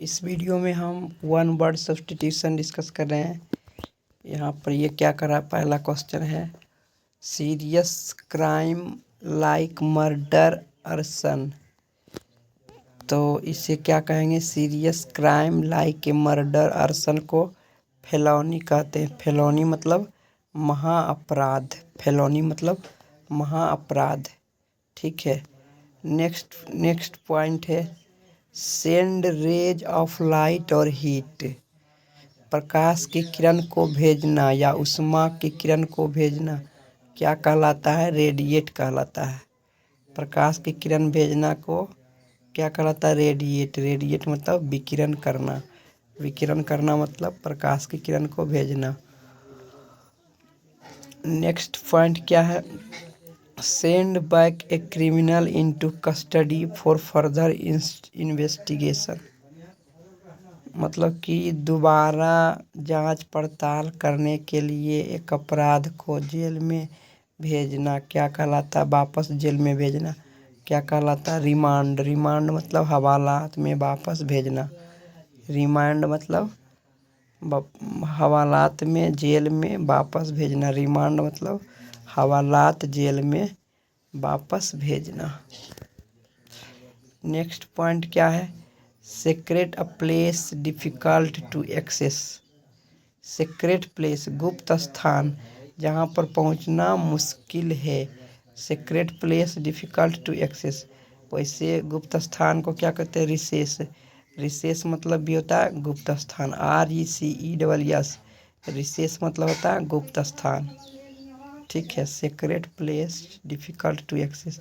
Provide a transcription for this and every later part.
इस वीडियो में हम वन वर्ड सब्स्टिट्यूशन डिस्कस कर रहे हैं। यहाँ पर ये क्या कर रहा है, पहला क्वेश्चन है serious crime like murder arson. तो इसे क्या कहेंगे, serious crime like a murder arson को फेलोनी कहते हैं। फेलोनी मतलब महाअपराध, फेलोनी मतलब महाअपराध। ठीक है। नेक्स्ट पॉइंट है सेंड रेज ऑफ लाइट और हीट। प्रकाश की किरण को भेजना या उष्मा की किरण को भेजना क्या कहलाता है, रेडिएट कहलाता है। प्रकाश की किरण भेजना को क्या कहलाता है, रेडिएट। रेडिएट मतलब विकिरण करना, विकिरण करना मतलब प्रकाश की किरण को भेजना। नेक्स्ट पॉइंट क्या है, send back a criminal into custody for further investigation. मतलब कि दोबारा जांच पड़ताल करने के लिए एक अपराध को जेल में भेजना क्या कहलाता है, वापस जेल में भेजना क्या कहलाता है, रिमांड। रिमांड मतलब हवालात में वापस भेजना। रिमांड मतलब हवालात में जेल में वापस भेजना। रिमांड मतलब हवालात जेल में वापस भेजना। नेक्स्ट पॉइंट क्या है, secret a place difficult to access. Secret place गुप्त स्थान जहाँ पर पहुँचना मुश्किल है। Secret place difficult to access. वैसे गुप्त स्थान को क्या कहते हैं, रिसेस। रिसेस मतलब भी होता है गुप्त स्थान, RECESS। रिसेस मतलब होता है गुप्त स्थान। ठीक है। Secret place difficult to access,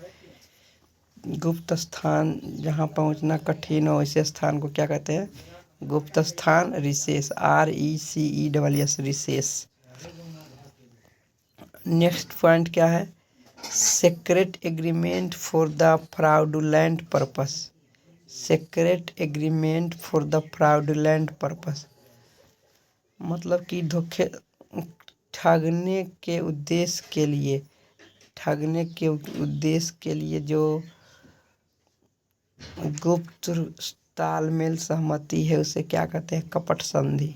गुप्त स्थान जहाँ पहुँचना कठिन हो, ऐसे स्थान को क्या कहते हैं, गुप्त स्थान, recess, RECESS, recess. Next point क्या है, secret agreement for the fraudulent purpose. Secret agreement for the fraudulent purpose मतलब कि ठगने के उद्देश्य के लिए, ठगने के उद्देश्य के लिए जो गुप्त तालमेल सहमति है उसे क्या कहते हैं, कपट संधि।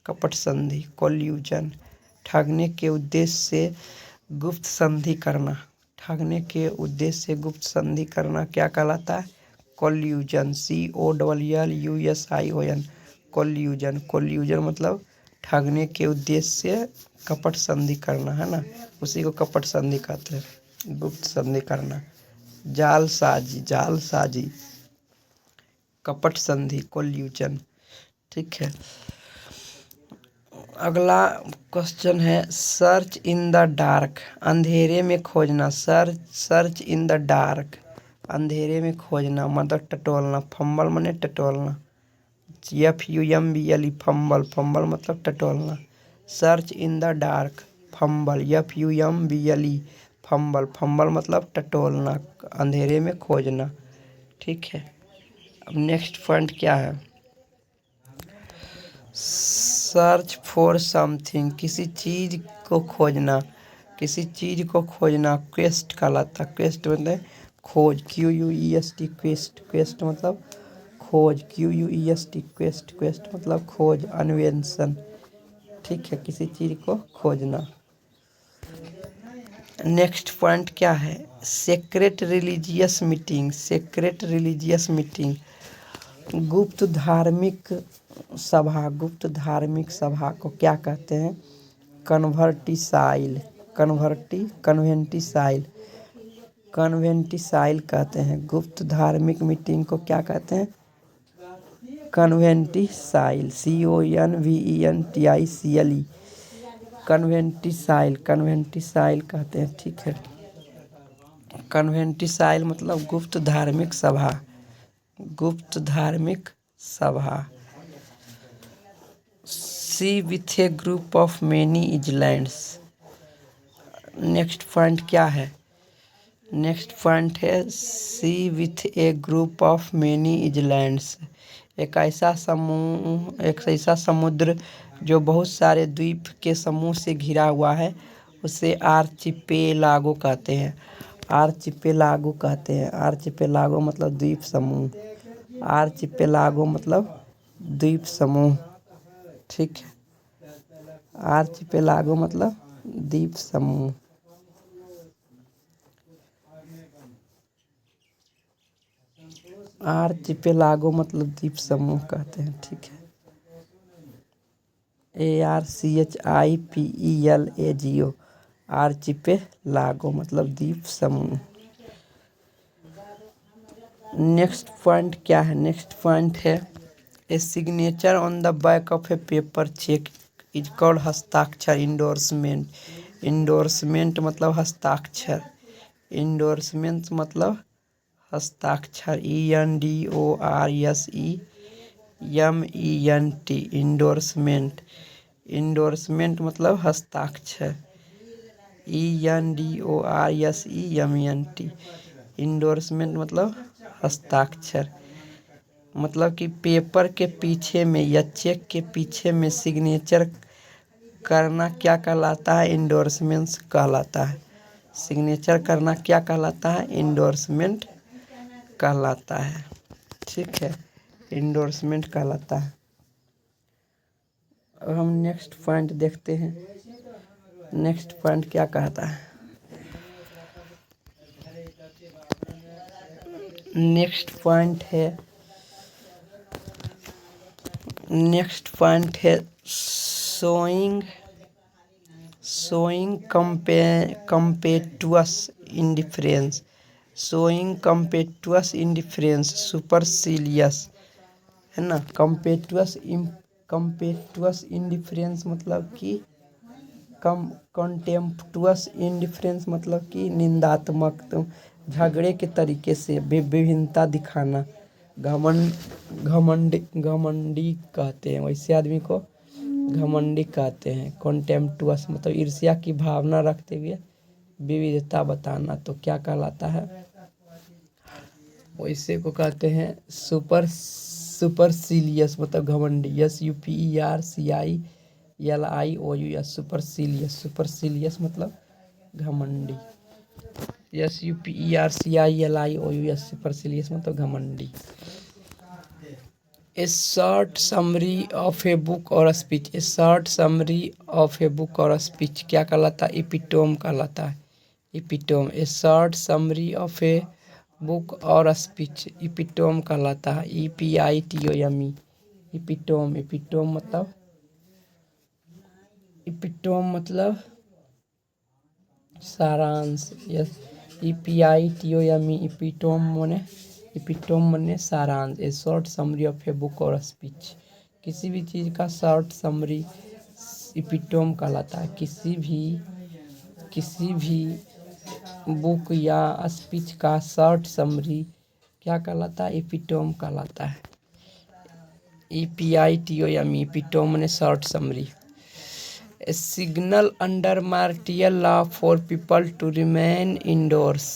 कपट संधि, कोल्यूजन। ठगने के उद्देश्य से गुप्त संधि करना, ठगने के उद्देश्य से गुप्त संधि करना क्या कहलाता है, कोल्यूजन। COLLUSION, collusion. कोल्यूजन मतलब ठगने के उद्देश्य से कपट संधि करना, है ना, उसी को कपट संधि कहते हैं, गुप्त संधि करना। जालसाजी, जालसाजी, कपट संधि, कोल्यूजन। ठीक है। अगला क्वेश्चन है सर्च इन द डार्क। अंधेरे में खोजना, सर्च इन द डार्क, अंधेरे में खोजना मतलब टटोलना। फंबल माने टटोलना, FUMBLE, फंबल। फंबल मतलब टटोलना। Search in the dark, fumble, FUMBLE, fumble. Fumble मतलब टटोलना, अंधेरे में खोजना। ठीक है। अब नेक्स्ट पॉइंट क्या है, सर्च फॉर समथिंग, किसी चीज़ को खोजना, किसी चीज़ को खोजना क्वेस्ट कहलाता। क्वेस्ट मतलब खोज, QUEST, क्वेस्ट। क्वेस्ट मतलब खोज, QUEST, क्वेस्ट। क्वेस्ट मतलब खोज, अन्वेषण। ठीक है, किसी चीज़ को खोजना। नेक्स्ट पॉइंट क्या है, secret religious meeting. Secret religious meeting गुप्त धार्मिक सभा। गुप्त धार्मिक सभा को क्या कहते हैं, कन्वर्टिसाइल। कन्वेंटिसाइल, कन्वेंटिसाइल कहते हैं। गुप्त धार्मिक मीटिंग को क्या कहते हैं, कन्वेंटिसाइल, CONVENTICLE, कन्वेंटिसाइल, कन्वेंटिसाइल कहते हैं। ठीक है। कन्वेंटिसाइल मतलब गुप्त धार्मिक सभा, गुप्त धार्मिक सभा। Sea with a group of many islands. Next point क्या है, नेक्स्ट पॉइंट है sea with a group of many islands. एक ऐसा समूह, एक ऐसा समुद्र जो बहुत सारे द्वीप के समूह से घिरा हुआ है, उसे आर्चिपेलागो कहते हैं। आर्चिपेलागो कहते हैं। आर्चिपेलागो मतलब द्वीप समूह। आर्चिपेलागो मतलब द्वीप समूह। ठीक है, आर्चिपेलागो मतलब द्वीप समूह। आर्चिपेलागो मतलब द्वीप समूह कहते हैं। ठीक है, ARCHIPELAGO आर्चिपेलागो मतलब द्वीप समूह। नेक्स्ट पॉइंट क्या है? नेक्स्ट पॉइंट है a signature on the back of a paper cheque is called हस्ताक्षर। इंडोर्समेंट। इंडोर्समेंट मतलब हस्ताक्षर। इंडोर्समेंट मतलब हस्ताक्षर। ENDORSEMENT endorsement. इंडोर्समेंट मतलब हस्ताक्षर। ENDORSEMENT इंडोर्समेंट मतलब हस्ताक्षर। मतलब कि पेपर के पीछे में या चेक के पीछे में सिग्नेचर करना क्या कहलाता है? इंडोर्समेंट कहलाता है। सिग्नेचर करना क्या कहलाता है? इंडोर्समेंट कहलाता है। ठीक है, इंडोर्समेंट कहलाता है। अब हम नेक्स्ट पॉइंट देखते हैं। नेक्स्ट पॉइंट क्या कहता है? नेक्स्ट पॉइंट है शोइंग कंपेटुअस इंडिफरेंस। शोइंग कंपेटुअस इंडिफरेंस सुपरसिलियस है ना। कंपेटुअस इंडिफरेंस मतलब कि कंटेम्प्टुअस इंडिफरेंस मतलब कि निंदात्मक, तो झगड़े के तरीके से विभिन्नता दिखाना। घमंडी कहते हैं, वैसे आदमी को घमंडी कहते हैं। कंटेम्प्टुअस मतलब ईर्ष्या की भावना रखते हुए विविधता बताना, तो क्या कहलाता है? वैसे को कहते हैं सुपरसिलियस मतलब घमंडी। SUPERCILIOUS सुपरसिलियस। सुपरसिलियस मतलब घमंडी। SUPERCILIOUS सुपरसिलियस मतलब घमंडी। A short summary of a book और speech. A short summary of a book और स्पीच क्या कहलाता है? एपिटोम कहलाता है। Epitome. A short summary of a book और स्पीच एपिटोम कहलाता है। EPITOME epitome. एपिटोम मतलब सारांश। यस, EPITOME एपिटोम मने सारांश। ए short summary of a book और स्पीच किसी भी चीज़ का शॉर्ट समरी एपिटोम कहलाता है। किसी भी बुक या स्पीच का शॉर्ट समरी क्या कहलाता है? एपिटोम कहलाता है। EPITOME एपिटोम मने short summary. A signal under martial law for people to remain indoors.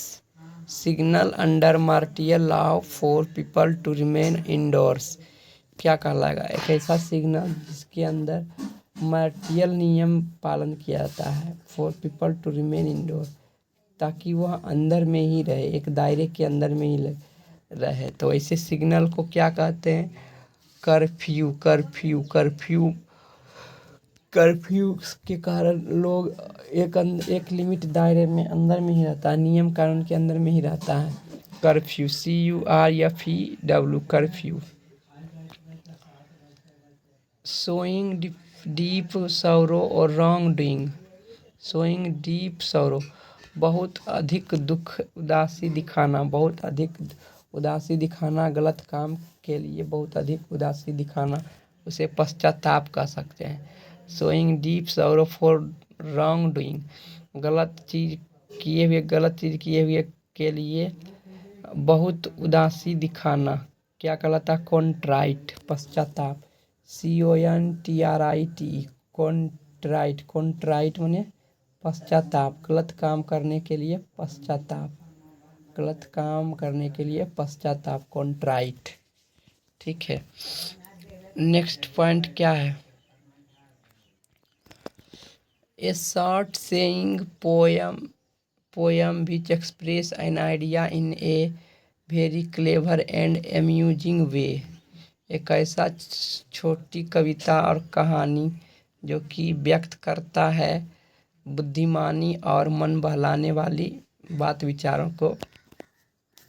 Signal under martial law for people to remain indoors क्या कहलाएगा? एक ऐसा सिग्नल जिसके अंदर मार्टियल नियम पालन किया जाता है। For people to remain indoor ताकि वह अंदर में ही रहे, एक दायरे के अंदर में ही रहे। तो ऐसे सिग्नल को क्या कहते हैं? कर्फ्यू। कर्फ्यू के कारण लोग एक लिमिट दायरे में अंदर में ही रहता है, नियम कानून के अंदर में ही रहता है। Curfew CURFEW curfew. Showing deep sorrow और wrongdoing. Showing deep sorrow बहुत अधिक दुख, उदासी दिखाना। बहुत अधिक उदासी दिखाना, गलत काम के लिए बहुत अधिक उदासी दिखाना, उसे पश्चाताप कह सकते हैं। Showing deep sorrow for wrong doing गलत चीज़ किए हुए के लिए बहुत उदासी दिखाना क्या कहलाता है? कॉन्ट्राइट पश्चाताप। CONTRITE कॉन्ट्राइट माने पश्चाताप। गलत काम करने के लिए पश्चाताप कॉन्ट्राइट। ठीक है, नेक्स्ट पॉइंट क्या है? A short saying poem which express an idea in a very clever and amusing way एक ऐसा छोटी कविता और कहानी जो कि व्यक्त करता है बुद्धिमानी और मन बहलाने वाली बात विचारों को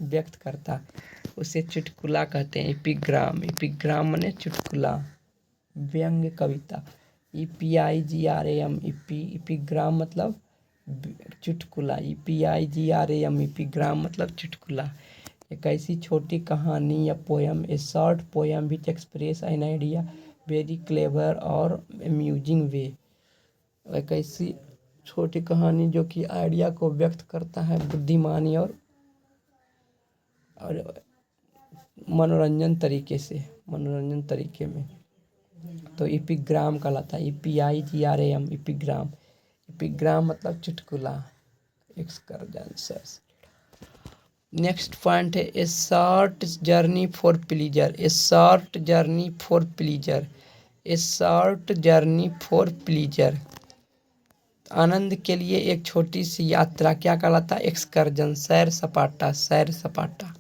व्यक्त करता, उसे चुटकुला कहते हैं। एपिग्राम, एपिग्राम माने चुटकुला, व्यंग्य कविता। EPIGRAM, एपिग्राम मतलब चुटकुला। EPIGRAM, एपिग्राम मतलब चुटकुला। एक ऐसी छोटी कहानी या poem, A short poem which express an idea very clever और अम्यूजिंग वे। एक ऐसी छोटी कहानी जो कि आइडिया को व्यक्त करता है बुद्धिमानी और मनोरंजन तरीके में, तो एपिग्राम कहलाता है। EPIGRAM, epigram. एपिग्राम मतलब चुटकुला। नेक्स्ट पॉइंट है a short journey for pleasure, a short journey for pleasure, a short journey for pleasure. आनंद के लिए एक छोटी सी यात्रा क्या कहलाता है? एक्सकर्जन, सैर सपाटा, सैर सपाटा।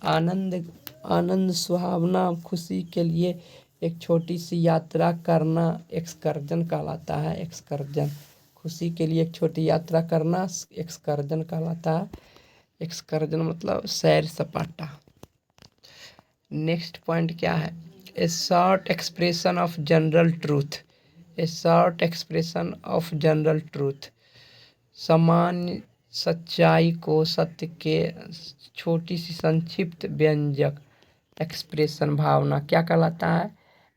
आनंद सुहावना, खुशी के लिए एक छोटी सी यात्रा करना एक्सकर्जन कहलाता है। एक्सकर्जन, खुशी के लिए एक छोटी यात्रा करना एक्सकर्जन कहलाता है। एक्सकर्जन मतलब सैर सपाटा। नेक्स्ट पॉइंट क्या है? A short expression of general truth, a short expression of general truth. सामान्य सच्चाई को सत्य के छोटी सी संक्षिप्त व्यंजक एक्सप्रेशन भावना क्या कहलाता है?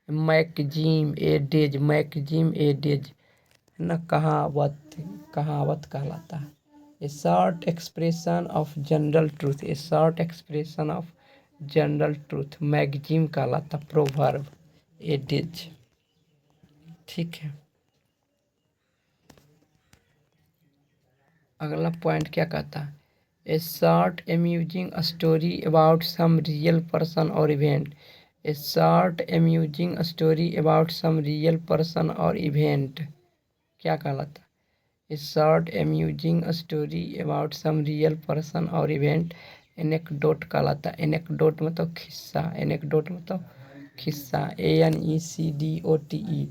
मैगजीम एडेज, मैगजीम एडेज न कहावत कहलाता है। A short expression of general truth, a short expression of general truth maxim कहलाता, प्रोवर्ब, एडेज। ठीक है, अगला पॉइंट क्या कहता है? A short amusing story about some real person और event, a short amusing story about some real person और event क्या कहलाता? A short amusing story about some real person और इवेंट एनेक्डोट कहलाता। एनेक्डोट मतलब खिस्सा, एनेक्डोट मतलब खिस्सा, ANECDOTE,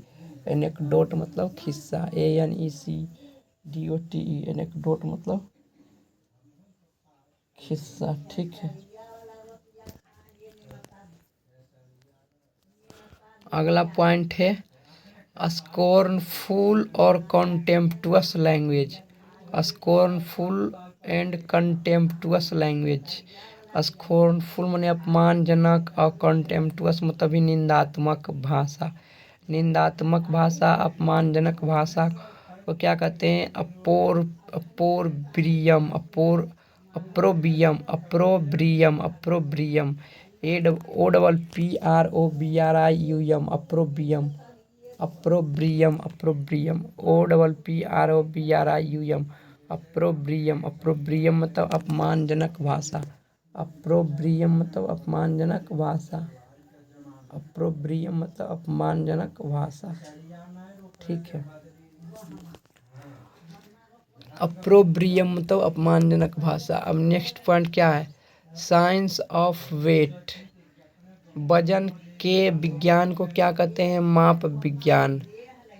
एनेक्डोट मतलब खिस्सा, ANECDOTE, एनेक्डोट मतलब खिस्सा। ठीक है, अगला पॉइंट है स्कॉर्नफुल और कॉन्टेम्प्टुअस language, scornful and कंटेम्प्टुअस language. Scornful माने अपमानजनक और कॉन्टेम्प्टुअस मतलब निंदात्मक भाषा। निंदात्मक भाषा, अपमानजनक भाषा को क्या कहते हैं? अपोब्रियम, अप्रोब्रियम, अप्रोब्रियम, अप्रोब्रियम, OPPROBRIUM, अप्रोब्रियम, अप्रोब्रियम, अप्रोब्रियम, OPPROBRIUM, अप्रोब्रियम। अप्रोब्रियम मतलब अपमानजनक भाषा, अप्रोब्रियम मतलब अपमानजनक भाषा, अप्रोब्रियम मतलब अपमानजनक भाषा। ठीक है, अप्रोब्रियम मतलब अपमानजनक भाषा। अब नेक्स्ट पॉइंट क्या है? साइंस ऑफ वेट, वजन के विज्ञान को क्या कहते हैं? माप विज्ञान।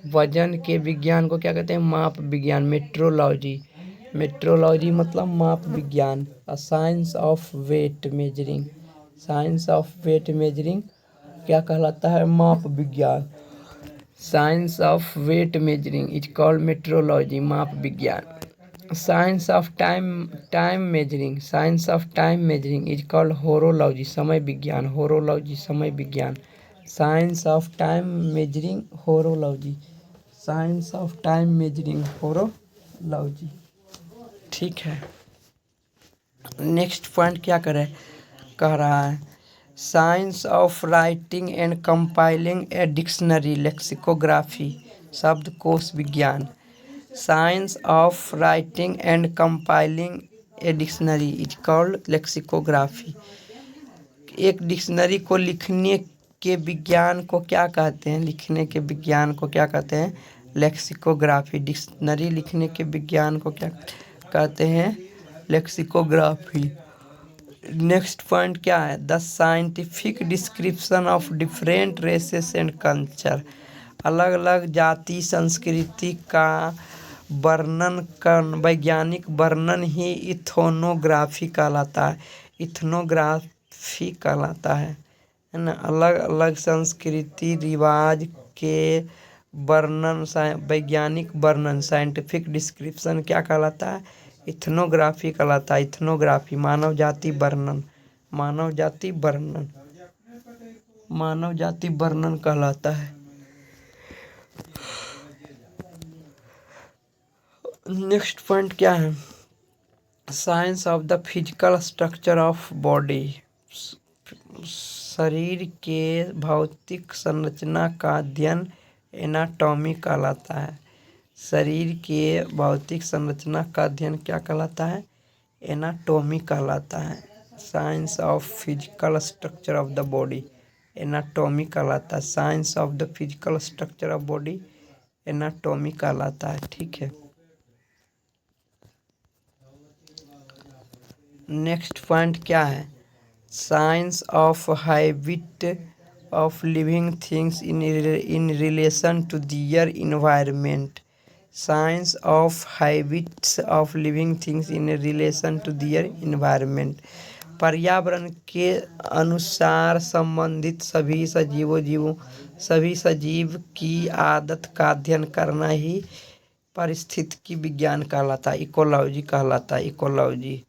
वजन के विज्ञान को क्या कहते हैं? माप विज्ञान, मेट्रोलॉजी। मेट्रोलॉजी मतलब माप विज्ञान। Science of weight measuring, science of weight measuring क्या कहलाता है? माप विज्ञान। Science of weight measuring is called metrology, माप विज्ञान। Science of time measuring, science of time measuring is called horology, समय विज्ञान, होरोलॉजी समय विज्ञान। Science of time measuring horology, science of time measuring horology. ठीक है, नेक्स्ट पॉइंट क्या कह रहा है? Science of writing and compiling a dictionary, lexicography, शब्दकोश विज्ञान। Science of writing and compiling a dictionary is called lexicography. एक डिक्शनरी को लिखने के विज्ञान को क्या कहते हैं? लिखने के विज्ञान को क्या कहते हैं? लेक्सिकोग्राफी। डिक्शनरी लिखने के विज्ञान को क्या कहते हैं? लेक्सिकोग्राफी। नेक्स्ट पॉइंट क्या है? The scientific description of different races and culture. अलग अलग जाति संस्कृति का वर्णन कर वैज्ञानिक वर्णन ही इथनोग्राफी कहलाता है। इथनोग्राफी कहलाता है ना। अलग अलग संस्कृति रिवाज के वर्णन वैज्ञानिक वर्णन साइंटिफिक डिस्क्रिप्शन क्या कहलाता है? इथनोग्राफी कहलाता है। इथनोग्राफी मानव जाति वर्णन, मानव जाति वर्णन, मानव जाति वर्णन कहलाता है। नेक्स्ट पॉइंट क्या है? Science of the physical structure of body. शरीर के भौतिक संरचना का अध्ययन एनाटॉमी कहलाता है। शरीर के भौतिक संरचना का अध्ययन क्या कहलाता है? एनाटॉमी कहलाता है। Science of physical structure of the body anatomy कहलाता है। Science of the physical structure of body anatomy कहलाता है। ठीक है। नेक्स्ट पॉइंट क्या है? Science of habit of living things in relation to their environment. Science of habits of living things in relation to their environment. पर्यावरण के अनुसार संबंधित सभी सजीव की आदत का अध्ययन करना ही पारिस्थितिकी विज्ञान कहलाता है। इकोलॉजी कहलाता है। Ecology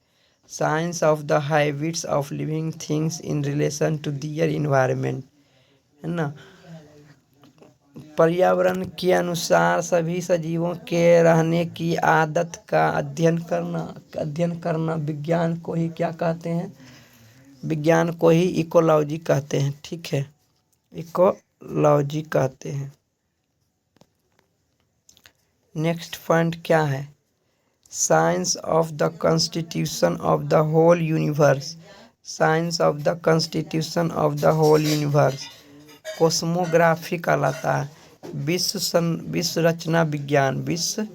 science of the habits of living things in relation to their environment, है ना। पर्यावरण के अनुसार सभी सजीवों के रहने की आदत का अध्ययन करना विज्ञान को ही क्या कहते हैं? विज्ञान को ही इकोलॉजी कहते हैं। ठीक है, इकोलॉजी कहते हैं। नेक्स्ट पॉइंट क्या है? Science of the constitution of the whole universe. Science of the constitution of the whole universe cosmography कहलाता है। विश्व रचना विज्ञान, विश्व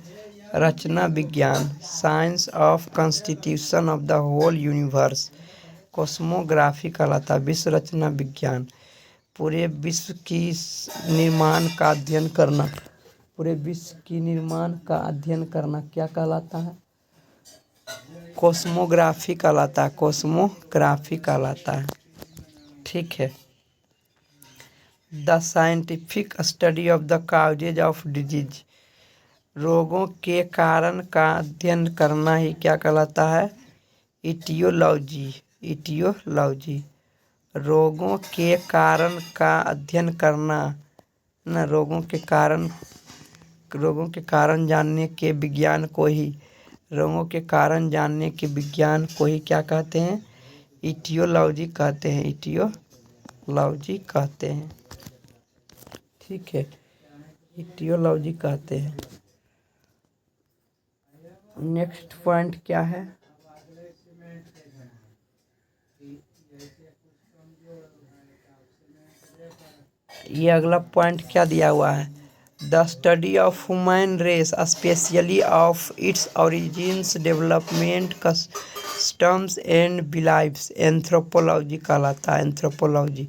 रचना विज्ञान। Science of constitution of the whole universe cosmography कहलाता है। विश्व रचना विज्ञान पूरे विश्व की निर्माण का अध्ययन करना, पूरे विश्व की निर्माण का अध्ययन करना क्या कहलाता है? कोस्मोग्राफी कहलाता है। कोस्मोग्राफी कहलाता है। ठीक है। The scientific study of the causes of disease. रोगों के कारण का अध्ययन करना ही क्या कहलाता है? इटियोलॉजी। इटियोलॉजी रोगों के कारण का अध्ययन करना न, रोगों के कारण जानने के विज्ञान को ही, रोगों के कारण जानने के विज्ञान को ही क्या कहते हैं? इटियोलॉजी कहते हैं। इटियोलॉजी कहते हैं। ठीक है, इटियोलॉजी कहते हैं। नेक्स्ट पॉइंट क्या है? ये अगला पॉइंट क्या दिया हुआ है? The study of human race specially of its origins development customs and beliefs anthropology कहलाता है। एंथ्रोपोलॉजी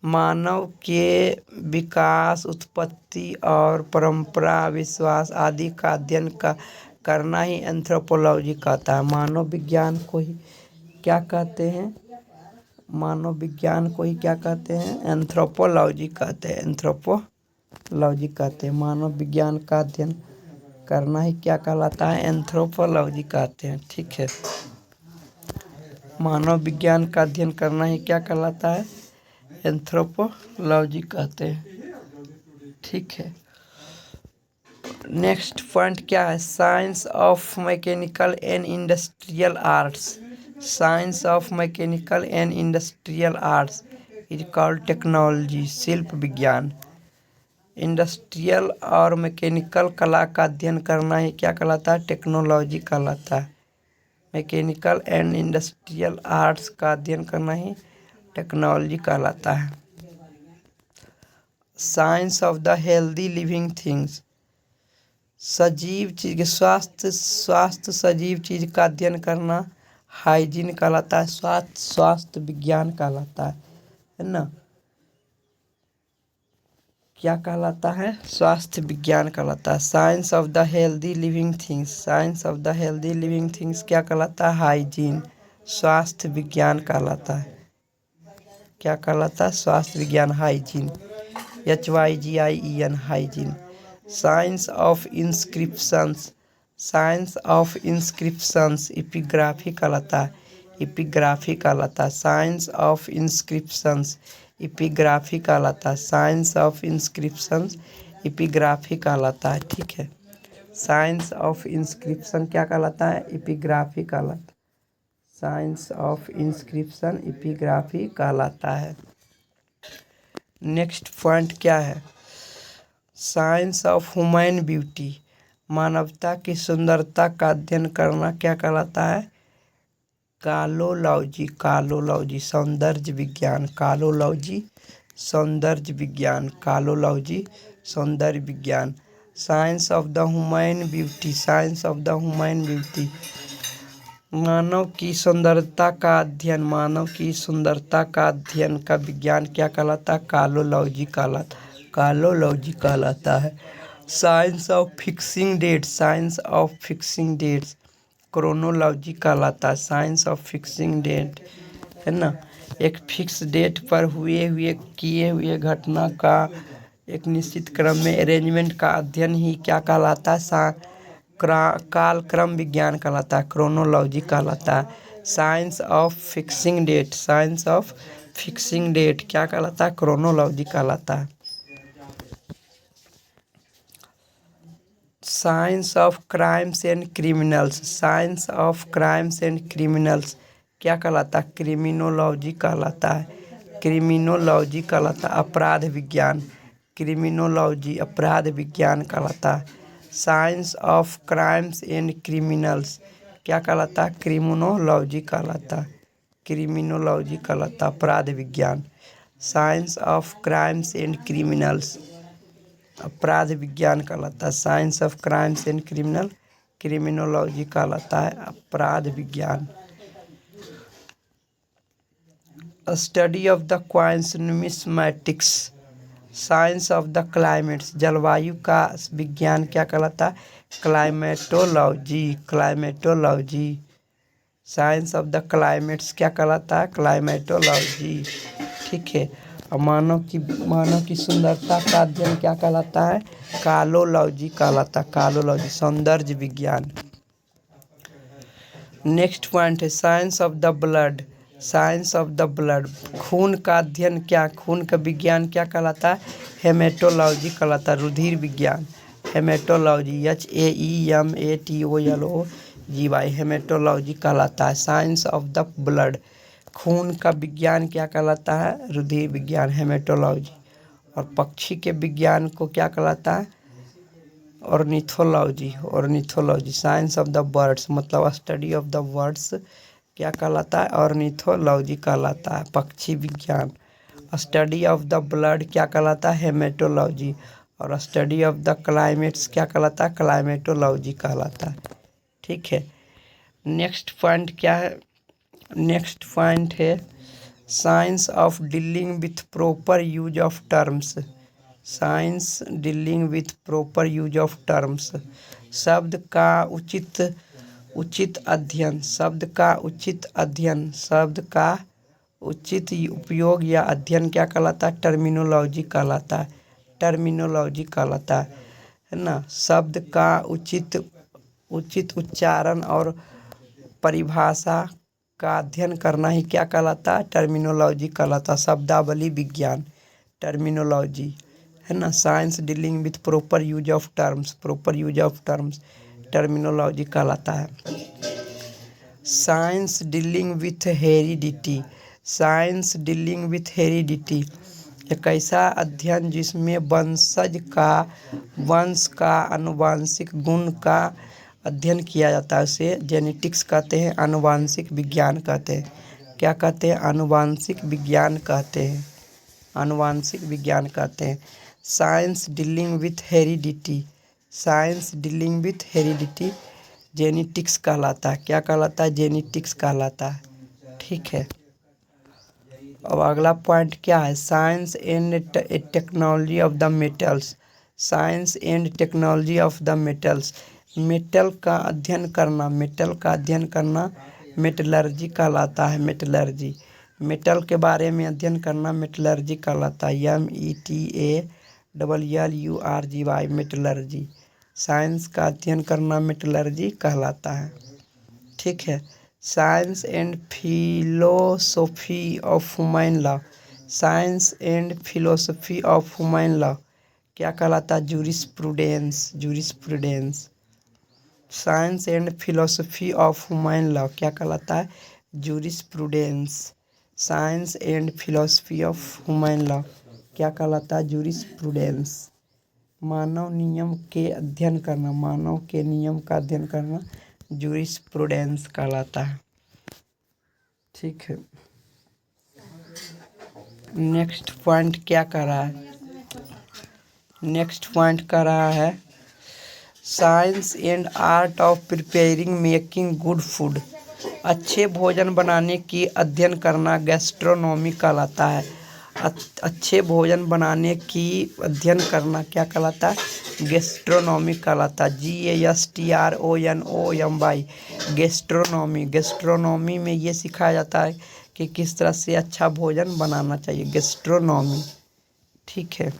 मानव के विकास, उत्पत्ति और परंपरा, विश्वास आदि का अध्ययन करना ही एंथ्रोपोलॉजी कहता है। मानव विज्ञान को ही क्या कहते हैं? मानव विज्ञान को ही क्या कहते हैं? एंथ्रोपोलॉजी कहते हैं। एंथ्रोपोलॉजी कहते हैं। मानव विज्ञान का अध्ययन करना ही क्या कहलाता है? एंथ्रोपोलॉजी कहते हैं। ठीक है, मानव विज्ञान का अध्ययन करना ही क्या कहलाता है? एंथ्रोपोलॉजी कहते हैं। ठीक है। नेक्स्ट पॉइंट क्या है? Science of mechanical and industrial arts. Science of mechanical and industrial arts is called technology. शिल्प विज्ञान इंडस्ट्रियल और मैकेनिकल कला का अध्ययन करना ही क्या कहलाता है? टेक्नोलॉजी कहलाता है। मैकेनिकल एंड इंडस्ट्रियल आर्ट्स का अध्ययन करना ही टेक्नोलॉजी कहलाता है। Science of the healthy living things. सजीव चीज के स्वास्थ्य सजीव चीज का अध्ययन करना हाइजीन कहलाता है, स्वास्थ्य विज्ञान कहलाता है ना। क्या कहलाता है? स्वास्थ्य विज्ञान कहलाता है। Science of the healthy living things, science of the healthy living things क्या कहलाता है? हाइजीन, स्वास्थ्य विज्ञान कहलाता है। क्या कहलाता है? स्वास्थ्य विज्ञान, hygiene, HYGIEN, hygiene. Science of inscriptions, science of inscriptions epigraphy कहलाता है, इपिग्राफी कहलाता है। साइंस ऑफ इंस्क्रिप्शंस इपिग्राफी कहलाता है, साइंस ऑफ इंस्क्रिप्शंस इपिग्राफी कहलाता है। ठीक है, साइंस ऑफ इंस्क्रिप्शन क्या कहलाता है? इपिग्राफी कहलाता है। साइंस ऑफ इंस्क्रिप्शन इपिग्राफी कहलाता है। नेक्स्ट पॉइंट क्या है? साइंस ऑफ ह्यूमन ब्यूटी, मानवता की सुंदरता का अध्ययन करना क्या कहलाता है? कालोलॉजी, कालोलॉजी, सौंदर्य विज्ञान, कालोलॉजी, सौंदर्य विज्ञान, कालोलॉजी, सौंदर्य विज्ञान। Science of the human beauty, science of the human beauty, मानव की सुंदरता का अध्ययन, मानव की सुंदरता का अध्ययन का विज्ञान क्या कहलाता है? कालोलॉजी कहलाता है, कालोलॉजी कहलाता है। Science of fixing dates, science of fixing dates chronology कहलाता है, साइंस ऑफ फिक्सिंग डेट है ना। एक फिक्स डेट पर किए हुए घटना का एक निश्चित क्रम में अरेंजमेंट का अध्ययन ही क्या कहलाता है? कालक्रम विज्ञान कहलाता है, क्रोनोलॉजी कहलाता है। Science of fixing date, science of fixing date क्या कहलाता है? क्रोनोलॉजी कहलाता है। Science of crimes and criminals, science of crimes and criminals क्या कहलाता है? क्रिमिनोलॉजी कहलाता है, क्रिमिनोलॉजी कहलाता है। अपराध विज्ञान, क्रिमिनोलॉजी अपराध विज्ञान कहलाता है। Science of crimes and criminals क्या कहलाता है? क्रिमिनोलॉजी कहलाता है, क्रिमिनोलॉजी कहलाता है, अपराध विज्ञान। Science of crimes and criminals अपराध विज्ञान कहलाता है। Science of crimes and criminology कहलाता है, अपराध विज्ञान। Study of the coins numismatics, science of the climates जलवायु का विज्ञान क्या कहलाता है? Climatology, climatology. Science of the climates क्या कहलाता है? क्लाइमेटोलॉजी। ठीक है, और मानव की सुंदरता का अध्ययन क्या कहलाता है? कालोलॉजी कहलाता है, कालोलॉजी, सौंदर्य विज्ञान। नेक्स्ट पॉइंट है science of the blood, science of the blood खून का अध्ययन क्या, खून का विज्ञान क्या कहलाता है? हेमेटोलॉजी कहलाता है, रुधिर विज्ञान, हेमेटोलॉजी, HAEMATOLOGY, हेमेटोलॉजी कहलाता है। साइंस ऑफ द ब्लड खून का विज्ञान क्या कहलाता है? रुधिर विज्ञान, हेमेटोलॉजी। और पक्षी के विज्ञान को क्या कहलाता है? Ornithology, ornithology. Science of the birds मतलब स्टडी ऑफ द बर्ड्स क्या कहलाता है? ऑर्निथोलॉजी कहलाता है, पक्षी विज्ञान। स्टडी ऑफ द ब्लड क्या कहलाता है? हेमेटोलॉजी। और स्टडी ऑफ द क्लाइमेट्स क्या कहलाता है? क्लाइमेटोलॉजी कहलाता है। ठीक है, नेक्स्ट पॉइंट क्या है? नेक्स्ट पॉइंट है science of dealing with proper use of terms, science dealing with proper use of terms शब्द का उचित अध्ययन, शब्द का उचित अध्ययन, शब्द का उचित उपयोग या अध्ययन क्या कहलाता है? टर्मिनोलॉजी कहलाता है, टर्मिनोलॉजी कहलाता है ना। शब्द का उचित उच्चारण और परिभाषा का अध्ययन करना ही क्या कहलाता है? टर्मिनोलॉजी कहलाता है, शब्दावली विज्ञान, टर्मिनोलॉजी है ना। Science dealing with proper use of terms, proper use of terms terminology कहलाता है। Science dealing with heredity, science dealing with heredity एक ऐसा अध्ययन जिसमें वंश का आनुवंशिक गुण का अध्ययन किया जाता है, उसे जेनेटिक्स कहते हैं, आनुवंशिक विज्ञान कहते हैं। क्या कहते हैं? आनुवंशिक विज्ञान कहते हैं, आनुवंशिक विज्ञान कहते हैं। Science dealing with heredity, science dealing with heredity genetics कहलाता है। क्या कहलाता है? जेनेटिक्स कहलाता है। ठीक है। अब अगला पॉइंट क्या है? Science and technology of the metals. Science and technology of the metals. Metal का अध्ययन करना, मेटल का अध्ययन करना मेटलर्जी कहलाता है। मेटलर्जी, मेटल के बारे में अध्ययन करना मेटलर्जी कहलाता है। METALLURGY, metallurgy. साइंस का अध्ययन करना मेटलर्जी कहलाता है। ठीक है। Science and philosophy of human law. Science and philosophy of human law क्या कहलाता है? Jurisprudence. Jurisprudence. Science and philosophy of human law क्या कहलाता है? Jurisprudence. Science and philosophy of human law क्या कहलाता है? जूरिस्प्रूडेंस। मानव नियम के अध्ययन करना, मानव के नियम का अध्ययन करना जूरिस्प्रूडेंस कहलाता है। ठीक है। नेक्स्ट पॉइंट क्या कर रहा है? नेक्स्ट पॉइंट कर रहा है science and art of preparing making good food. अच्छे भोजन बनाने की अध्ययन करना गैस्ट्रोनॉमी कहलाता है। अच्छे भोजन बनाने की अध्ययन करना क्या कहलाता है? गैस्ट्रोनॉमी कहलाता है। GASTRONOMY, gastronomy. गैस्ट्रोनॉमी में ये सिखाया जाता है कि किस तरह से अच्छा भोजन बनाना चाहिए, गैस्ट्रोनॉमी। ठीक है।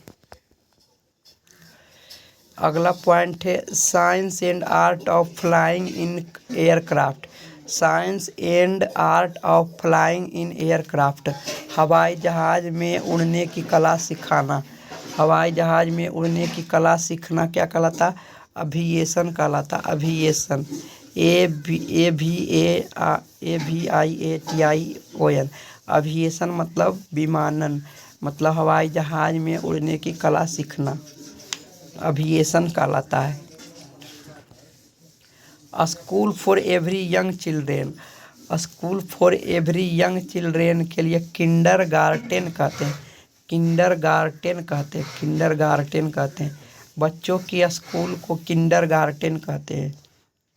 अगला पॉइंट है science and art of flying in aircraft. Science and art of flying in aircraft, हवाई जहाज में उड़ने की कला सिखाना। हवाई जहाज में उड़ने की कला सीखना क्या कहलाता? अभिएशन कहलाता। अभिएशन। AVIATION, अभिएशन मतलब विमानन, मतलब हवाई जहाज में उड़ने की कला सीखना अभिएशन कहलाता है। School for every young children. School for every young children के लिए किंडरगार्टन कहते हैं। किंडरगार्टन कहते हैं। किंडरगार्टन कहते हैं। बच्चों की स्कूल को किंडरगार्टन कहते हैं।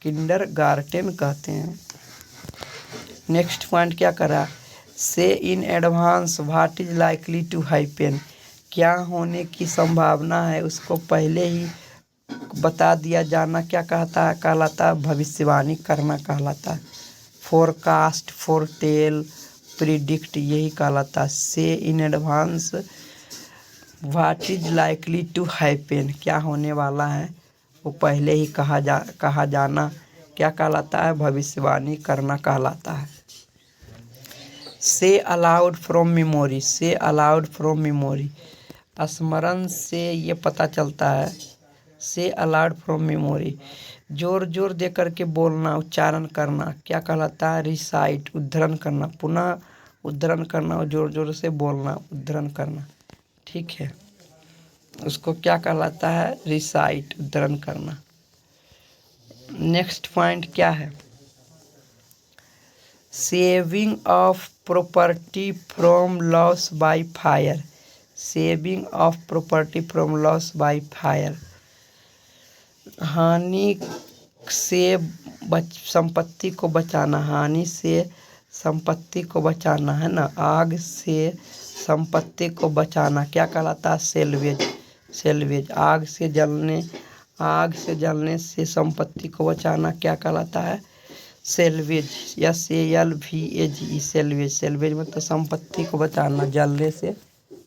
किंडरगार्टन कहते हैं। नेक्स्ट पॉइंट क्या करा? Say in advance what is likely to happen. क्या होने की संभावना है उसको पहले ही बता दिया जाना क्या कहलाता है? भविष्यवाणी करना कहलाता है। फोरकास्ट, फोरटेल, प्रिडिक्ट यही कहलाता है। Say in advance what is likely to happen, क्या होने वाला है वो पहले ही कहा जाना क्या कहलाता है? भविष्यवाणी करना कहलाता है। से अलाउड फ्रॉम मेमोरी। से अलाउड फ्रॉम मेमोरी, स्मरण से ये पता चलता है। से अलाउड फ्रॉम मेमोरी, जोर जोर दे करके बोलना, उच्चारण करना क्या कहलाता है? रिसाइट, उद्धरण करना, पुनः उद्धरण करना और जोर जोर से बोलना, उद्धरण करना। ठीक है। उसको क्या कहलाता है? रिसाइट, उद्धरण करना। नेक्स्ट पॉइंट क्या है? Saving of property from loss by fire. Saving of property from loss by fire, हानि से संपत्ति को बचाना। हानि से संपत्ति को बचाना है ना। आग से संपत्ति को बचाना क्या कहलाता है? सेल्वेज। सेल्वेज, आग से जलने से संपत्ति को बचाना क्या कहलाता है? सेल्वेज। SALVAGE, salvage. सेल्वेज मतलब संपत्ति को बचाना, जलने से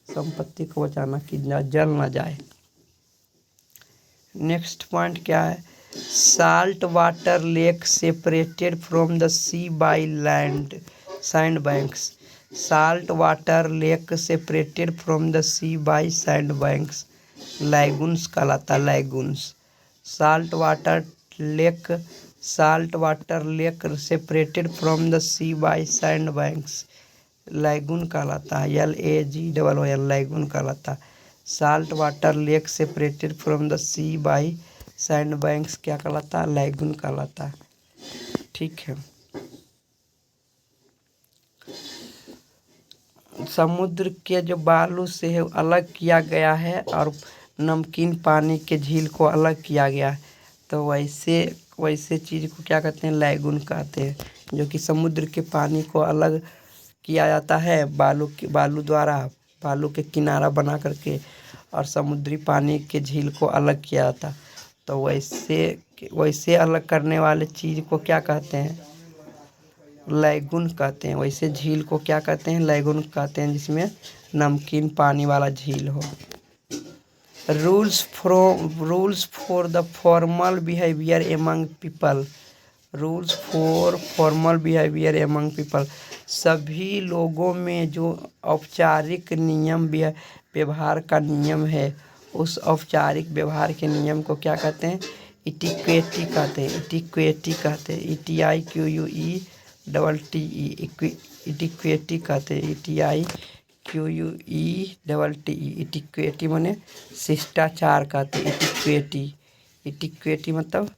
संपत्ति को बचाना कि जल ना जाए। नेक्स्ट पॉइंट क्या है? Salt water lake separated from the sea by sand banks. Salt water lake separated from the sea by sand banks, lagoons कहलाता। Lagoons. Salt water lake separated from the sea by sand banks, lagoon कहलाता है। LAGOON, lagoon कहलाता है। Salt water lake separated from the sea by sand banks क्या कहलाता है? Lagoon कहलाता है। ठीक है। समुद्र के जो बालू से अलग किया गया है और नमकीन पानी के झील को अलग किया गया है। तो वैसे वैसे चीज़ को क्या कहते हैं, लैगून कहते हैं। जो कि समुद्र के पानी को अलग किया जाता है बालू द्वारा, बालू के किनारा बना करके, और समुद्री पानी के झील को अलग किया जाता। तो वैसे अलग करने वाले चीज़ को क्या कहते हैं, लैगून कहते हैं। वैसे झील को क्या कहते हैं, लैगून कहते हैं, जिसमें नमकीन पानी वाला झील हो। Rules for the formal behaviour among people. Rules for formal behaviour among people, सभी लोगों में जो औपचारिक नियम व्यवहार का नियम है, उस औपचारिक व्यवहार के नियम को क्या कहते हैं, इटिक्वेटी कहते हैं। इटिक्वेटी कहते हैं, ETIQUETTE, इटिक्वेटी कहते हैं, ETIQUETTE। इटिक्वेटी माने शिष्टाचार कहते हैं, इटिक्वेटी मतलब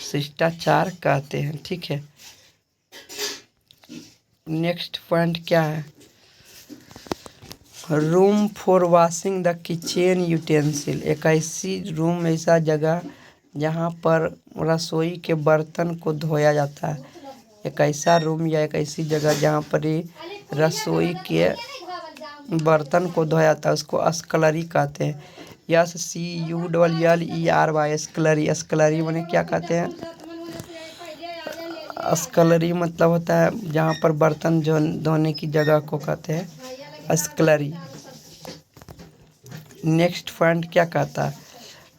शिष्टाचार कहते हैं। ठीक है, नेक्स्ट पॉइंट क्या है, room for washing the kitchen utensil. एक ऐसी रूम, ऐसा जगह जहाँ पर रसोई के बर्तन को धोया जाता है। एक ऐसा रूम या एक ऐसी जगह जहाँ पर रसोई के बर्तन को धोया जाता है, उसको स्कलरी कहते हैं। SCULLERY, स्कलरी माने क्या कहते हैं, स्कलरी मतलब होता है जहाँ पर बर्तन धोने की जगह को कहते हैं स्कलरी। नेक्स्ट पॉइंट क्या कहता है,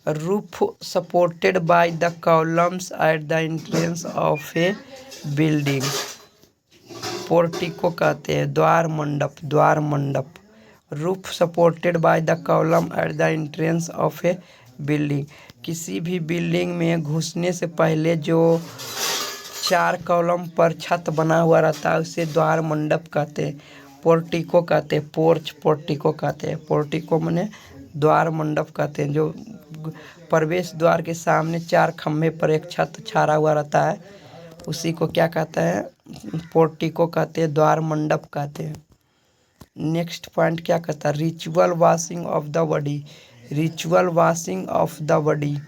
roof supported by the columns at the entrance of A building. Portico कहते हैं द्वार मंडप। Roof supported by the column at the entrance of A building, किसी भी बिल्डिंग में घुसने से पहले जो 4 कॉलम पर छत बना हुआ रहता है उसे द्वार मंडप कहते हैं। पोर्टिको कहते हैं, पोर्टिको कहते हैं। पोर्टिको माने द्वार मंडप कहते हैं। जो प्रवेश द्वार के सामने 4 खंभे पर एक छत छाड़ा हुआ रहता है, उसी को क्या कहते हैं, पोर्टिको कहते हैं, द्वार मंडप कहते हैं। नेक्स्ट पॉइंट क्या कहता है, ritual washing of the body. Ritual washing of the body,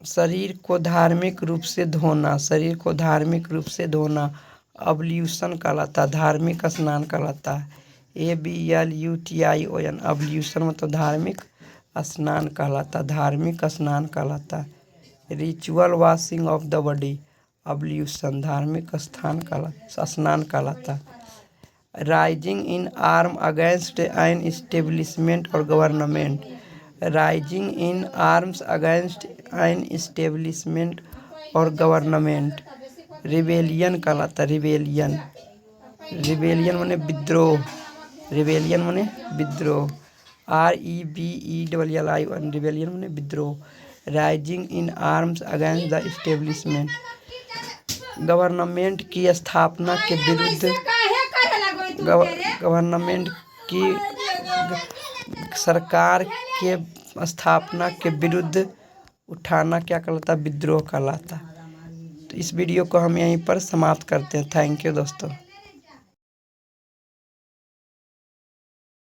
शरीर को धार्मिक रूप से धोना, शरीर को धार्मिक रूप से धोना अब्ल्यूशन कहलाता है, धार्मिक स्नान कहलाता है। ABLUTION, अब्ल्यूशन मतलब धार्मिक स्नान कहलाता, धार्मिक स्नान कहलाता है। Ritual washing of the body, ablution धार्मिक स्नान कहलाता। Rising in arm against an establishment और government. Rising in arms against an establishment और गवर्नमेंट रिबेलियन कहलाता। रिबेलियन माने विद्रोह, रिबेलियन माने विद्रोह, REBELLION, रिबेलियन माने विद्रोह। Rising in arms against the establishment, government की स्थापना के विरुद्ध, गवर्नमेंट की सरकार के स्थापना के विरुद्ध उठाना क्या कहलाता, विद्रोह कहलाता। तो इस वीडियो को हम यहीं पर समाप्त करते हैं। थैंक यू दोस्तों।